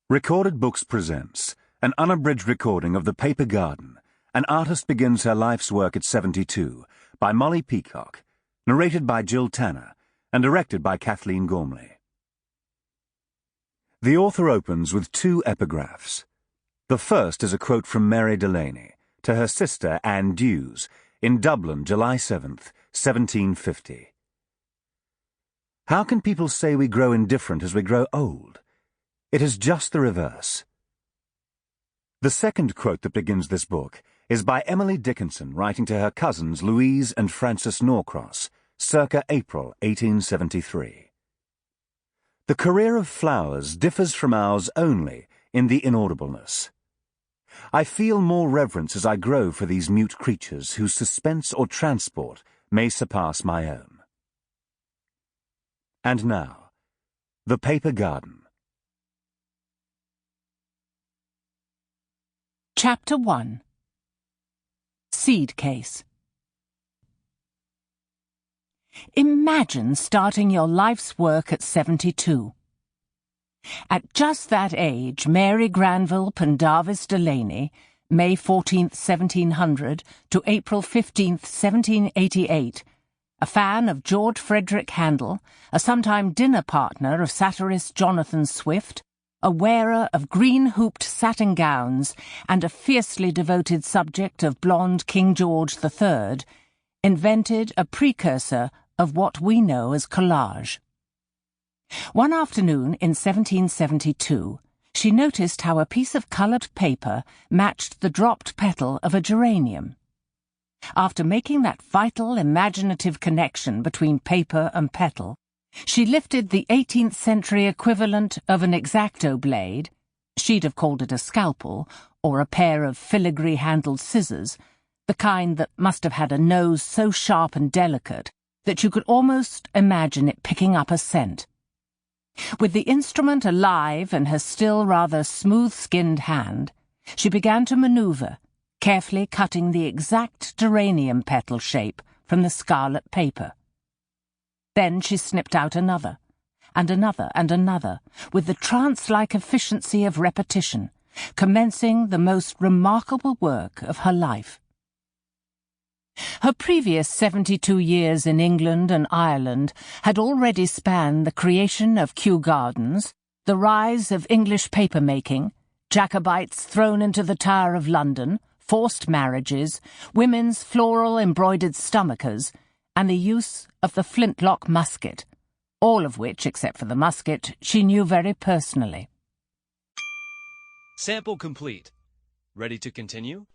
Recorded Books presents an unabridged recording of The Paper Garden, An Artist Begins Her Life's Work at 72, by Molly Peacock, narrated by Jill Tanner, and directed by Kathleen Gormley. The author opens with two epigraphs. The first is a quote from Mary Delany to her sister Anne Dews in Dublin, July 7th, 1750. How can people say we grow indifferent as we grow old? It is just the reverse. The second quote that begins this book is by Emily Dickinson writing to her cousins Louise and Frances Norcross, circa April 1873. The career of flowers differs from ours only in the inaudibleness. I feel more reverence as I grow for these mute creatures whose suspense or transport may surpass my own. And now, The Paper Garden. Chapter 1. Seed Case. Imagine starting your life's work at 72. At just that age, Mary Granville Pendarvis Delany, May 14th, 1700 to April 15th, 1788, a fan of George Frederick Handel, a sometime dinner partner of satirist Jonathan Swift, a wearer of green-hooped satin gowns, and a fiercely devoted subject of blonde King George III, invented a precursor of what we know as collage. One afternoon in 1772, she noticed how a piece of coloured paper matched the dropped petal of a geranium. After making that vital, imaginative connection between paper and petal, she lifted the 18th century equivalent of an X-Acto blade, she'd have called it a scalpel, or a pair of filigree-handled scissors, the kind that must have had a nose so sharp and delicate that you could almost imagine it picking up a scent. With the instrument alive in her still rather smooth-skinned hand, she began to manoeuvre, carefully cutting the exact geranium petal shape from the scarlet paper. Then she snipped out another, and another, and another, with the trance-like efficiency of repetition, commencing the most remarkable work of her life. Her previous 72 years in England and Ireland had already spanned the creation of Kew Gardens, the rise of English paper-making, Jacobites thrown into the Tower of London, forced marriages, women's floral embroidered stomachers, and the use of the flintlock musket, all of which, except for the musket, she knew very personally. Sample complete. Ready to continue?